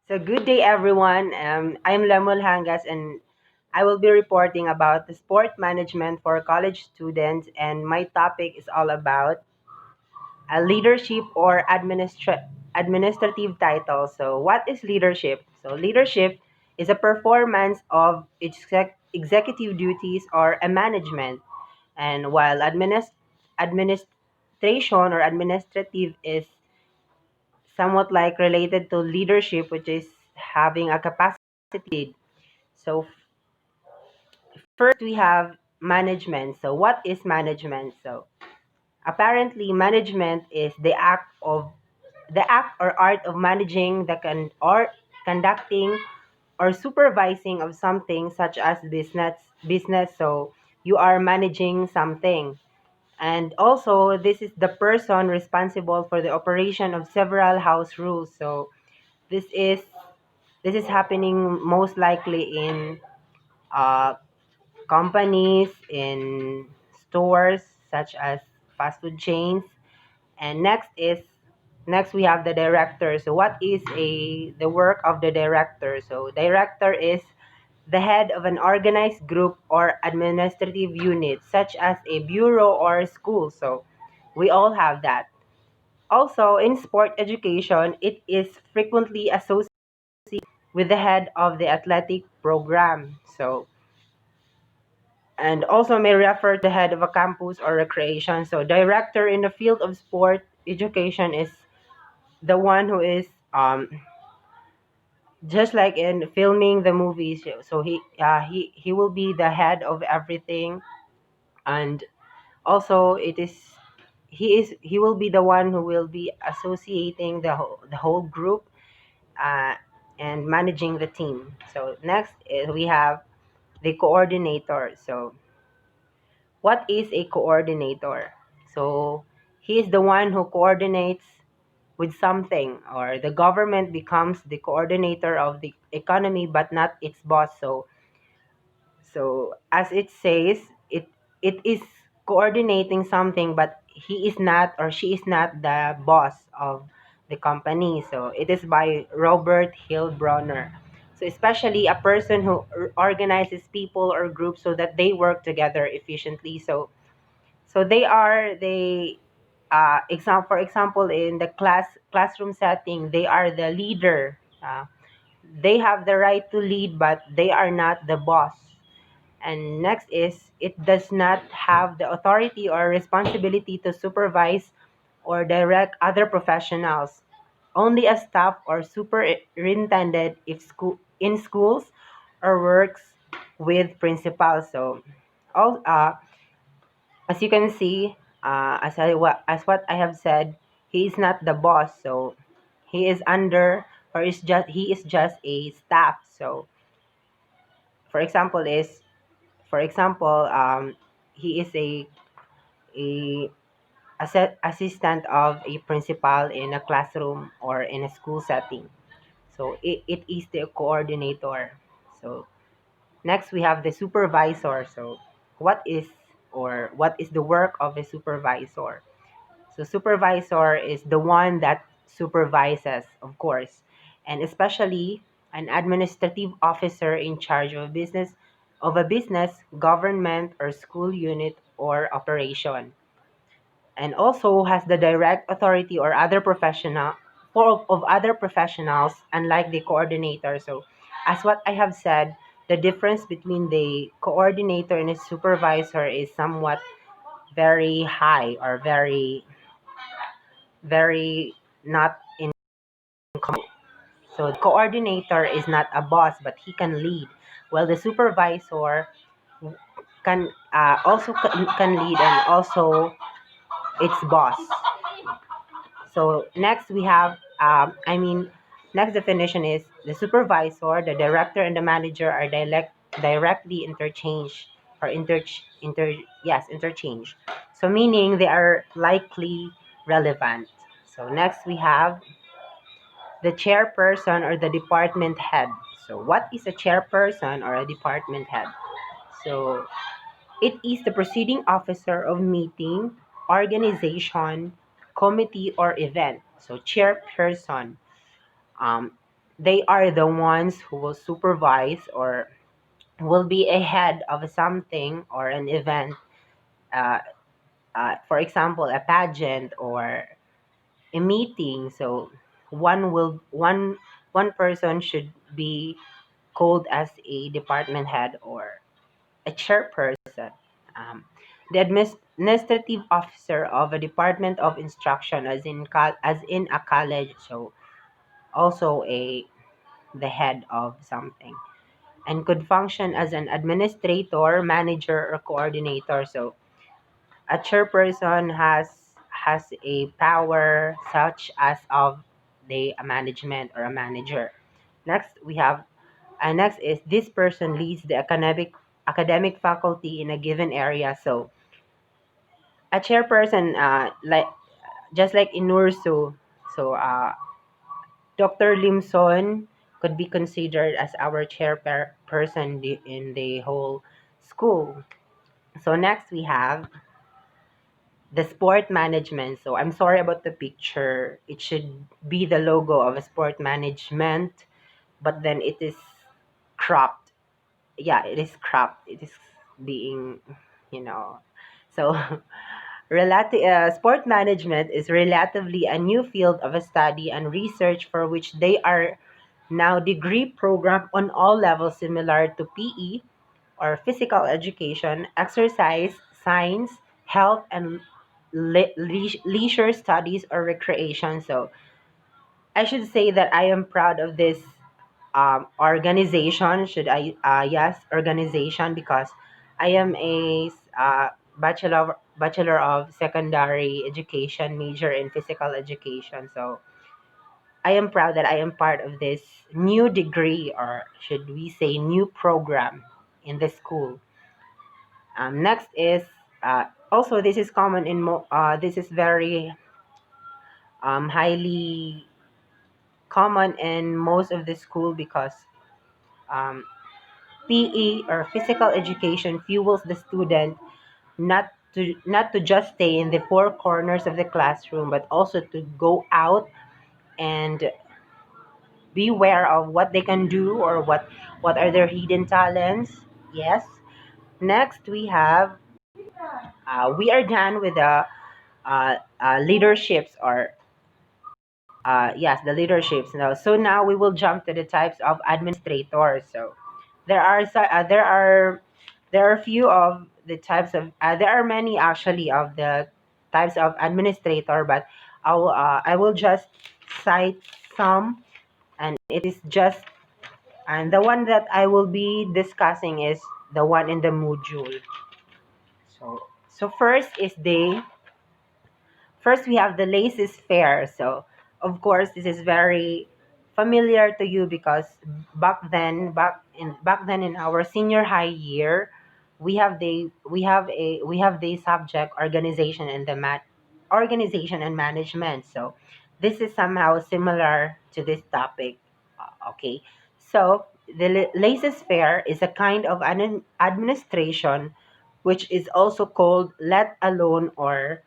So good day everyone. I'm LEMUELJANGAS and I will be reporting about the sport management for college students, and my topic is all about leadership or administrative title. So what is leadership? So leadership is a performance of executive duties or a management, and while administration or administrative is somewhat like related to leadership, which is having a capacity to lead. So first we have management. So what is management? So apparently management is the act or art of managing or conducting or supervising of something such as business. So you are managing something. And also this is the person responsible for the operation of several house rules. So this is this is happening most likely in uh, companies, in stores such as fast food chains. And next we have the director. So what is the work of the director? So director is the head of an organized group or administrative unit, such as a bureau or school. So we all have that. Also, in sport education, it is frequently associated with the head of the athletic program. So, and also may refer to the head of a campus or recreation. So, director in the field of sport education is the one who is just like in filming the movies. So he will be the head of everything, and also he will be the one who will be associating the whole group, uh, and managing the team. So next is we have the coordinator. So what is a coordinator? So he is the one who coordinates with something, or the government becomes the coordinator of the economy but not its boss. So as it says, it is coordinating something, but he is not or she is not the boss of the company. So it is by Robert Hill Bronner. So especially a person who organizes people or groups so that they work together efficiently. So for example, in the classroom setting, they are the leader. They have the right to lead, but they are not the boss. And next is it does not have the authority or responsibility to supervise or direct other professionals. Only a staff or superintendent if in schools or works with principals. So all as you can see, as what I have said, he is not the boss. So he is under, or he is just a staff. So for example is for example, he is a assistant of a principal in a classroom or in a school setting. So it is the coordinator. So next we have the supervisor. So what is the work of a supervisor? So supervisor is the one that supervises, of course, and especially an administrative officer in charge of a business, government, or school unit or operation, and also has the direct authority or other professional of other professionals, unlike the coordinator. So as what I have said, the difference between the coordinator and a supervisor is somewhat very high, or very not in common. So the coordinator is not a boss, but he can lead, while the supervisor can can lead and also its boss. So next we have, next definition is the supervisor, the director, and the manager are directly interchanged, or interchange. So meaning they are likely relevant. So next we have the chairperson or the department head. So what is a chairperson or a department head? So it is the proceeding officer of meeting, organization, committee, or event. So chairperson. Um, they are the ones who will supervise or will be ahead of something or an event. Uh, for example, a pageant or a meeting. So one person should be called as a department head or a chairperson. Um, the administrative officer of a department of instruction, as in a college. So also a the head of something, and could function as an administrator, manager, or coordinator. So a chairperson has a power such as of the a management or a manager. Next we have next is this person leads the academic faculty in a given area. So a chairperson, like just like in Nursu, so Dr. Limson could be considered as our chairperson in the whole school. So next we have the sport management. So I'm sorry about the picture. It should be the logo of a sport management, but then it is cropped. Yeah, it is cropped. It is being, you know. So sport management is relatively a new field of a study and research for which they are now degree program on all levels similar to PE or physical education, exercise, science, health, and leisure studies or recreation. So I should say that I am proud of this organization. Yes, organization, because I am a bachelor of secondary education major in physical education. So I am proud that I am part of this new degree, or should we say new program in the school. Next is also this is common in this is very highly common in most of the school because um, PE or physical education fuels the student not to just stay in the four corners of the classroom, but also to go out and be aware of what they can do or what are their hidden talents. Yes. Next we have we are done with the leaderships or yes, the leaderships now. So now we will jump to the types of administrators. So there are few of the types of there are many actually of the types of administrator, but I will just cite some, and it is just and the one that I will be discussing is the one in the module. So first is the First, we have the laces fair. So, of course, this is very familiar to you because back then in our senior high year, we have the subject organization and organization and management. So, this is somehow similar to this topic. Okay, so the laces fair is a kind of an administration, which is also called let alone or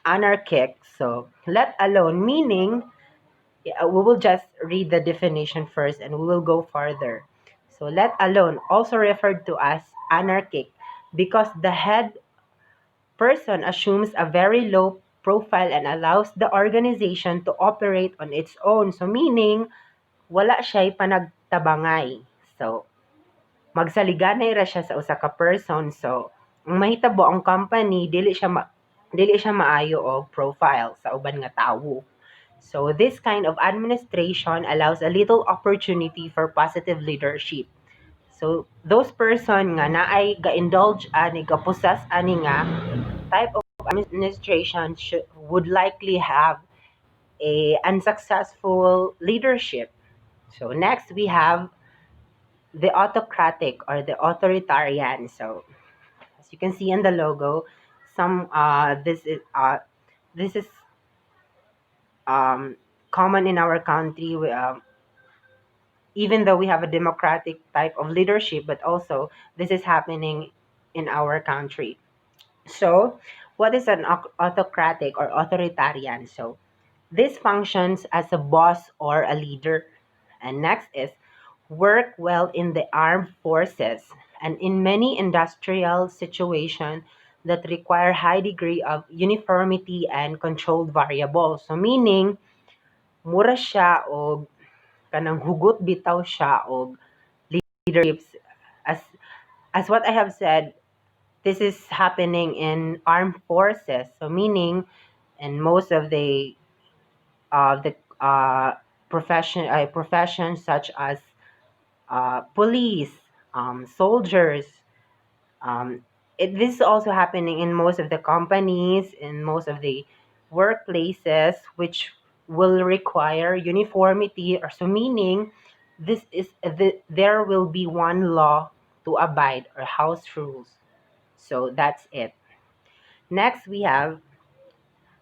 anarchic. So, let alone meaning, we will just read the definition first and we will go further. So, let alone also referred to as anarchic because the head person assumes a very low profile and allows the organization to operate on its own. So, meaning, wala siya'y panagtabangay. So, magsaliganay ra siya sa usa ka person. So, ang mahitabo ang company dili siya maayo og profile sa uban nga tawo. So this kind of administration allows a little opportunity for positive leadership. So those person nga naay ga-indulge ani gapusas ani nga type of administration would likely have a unsuccessful leadership. So next we have the autocratic or the authoritarian. So as you can see in the logo, some this is common in our country. Even though we have a democratic type of leadership, but also this is happening in our country. So, what is an autocratic or authoritarian? So, this functions as a boss or a leader. And next is work well in the armed forces and in many industrial situations that require high degree of uniformity and controlled variables. So meaning, mura siya o kanang hugot bitaw siya o leaderships as what I have said, this is happening in armed forces. So meaning, in most of the professions such as police, soldiers. Um, this is also happening in most of the companies, in most of the workplaces, which will require uniformity, or so meaning there will be one law to abide or house rules. So that's it. Next, we have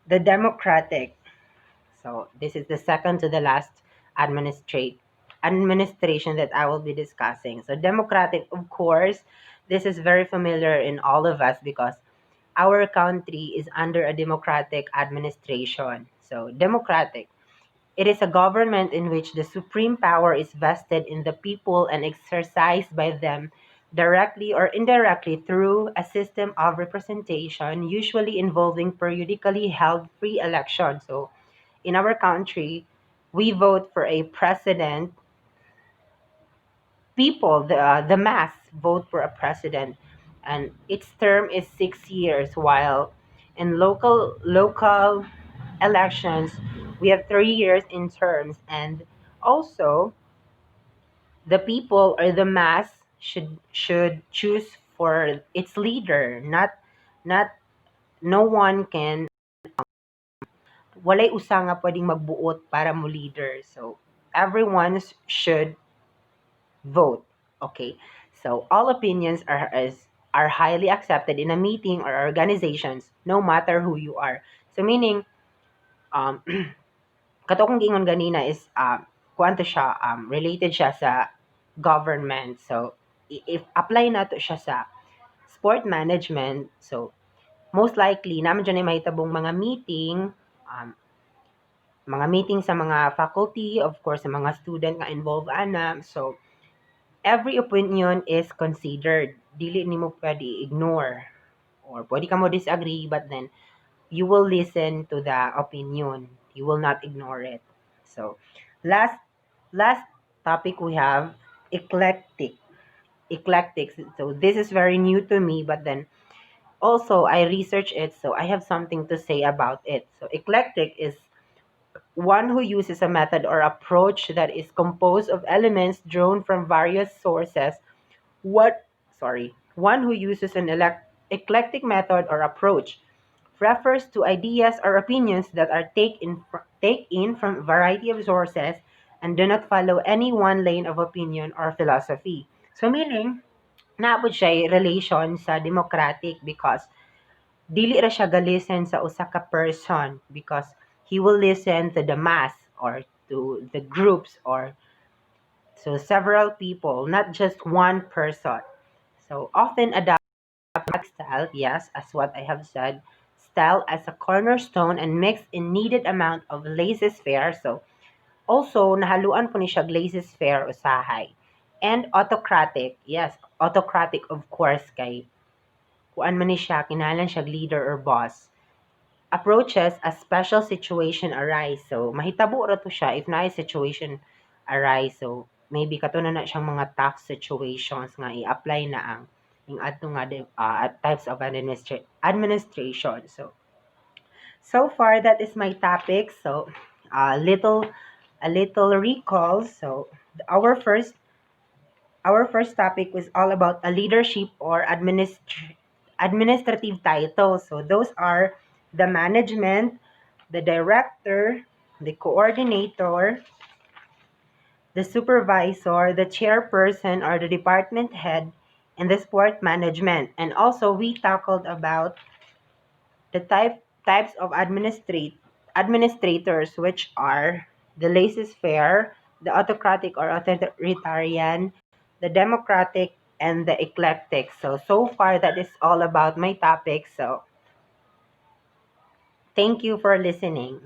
the democratic. So this is the second to the last administration that I will be discussing. So democratic, of course, this is very familiar in all of us because our country is under a democratic administration. So democratic, it is a government in which the supreme power is vested in the people and exercised by them directly or indirectly through a system of representation, usually involving periodically held free elections. So in our country, we vote for a president. People, the mass, vote for a president, and its term is 6 years. While in local elections, we have 3 years in terms, and also the people or the mass should choose for its leader. Not no one can walay usa nga pwedeng magbuot para mo leader. So everyone should vote. Okay. So all opinions are highly accepted in a meeting or organizations, no matter who you are. So meaning, um, kato kong gingon ganina is, kuanto siya, related siya sa government. So, if apply na to siya sa sport management, so, most likely, naman dyan ay mahitabong um, mga meeting sa mga faculty, of course, sa mga student nga involved ana. So, every opinion is considered. Dili nimo pwede ignore. Or pwede ka mo disagree, but then you will listen to the opinion. You will not ignore it. So, last last topic we have eclectic. Eclectic. So this is very new to me, but then also I researched it, so I have something to say about it. So eclectic is one who uses a method or approach that is composed of elements drawn from various sources. What sorry, one who uses an eclectic method or approach refers to ideas or opinions that are take in from a variety of sources and do not follow any one lane of opinion or philosophy. So meaning, naabot siya relation sa democratic because dili ra siya galisten sa usa ka person because he will listen to the mass or to the groups or so several people, not just one person. So often adapt style, yes, as what I have said, style as a cornerstone and mix in needed amount of laissez-faire. So also nahaluan po ni siya laissez-faire usahay. And autocratic, yes, autocratic of course kay kuan man ni siya, kinahanglan siya leader or boss. Approaches a special situation arise. So mahitabo ra to siya if naay situation arise. So maybe kato na siyang mga tough situations nga i-apply na ang yung ato nga types of administration. So far that is my topic. So a little recall. So our first our first topic was all about a leadership or administrative title. So those are the management, the director, the coordinator, the supervisor, the chairperson or the department head, and the sport management. And also we tackled about the types of administrators, which are the laissez-faire, the autocratic or authoritarian, the democratic, and the eclectic. So far that is all about my topic. So thank you for listening.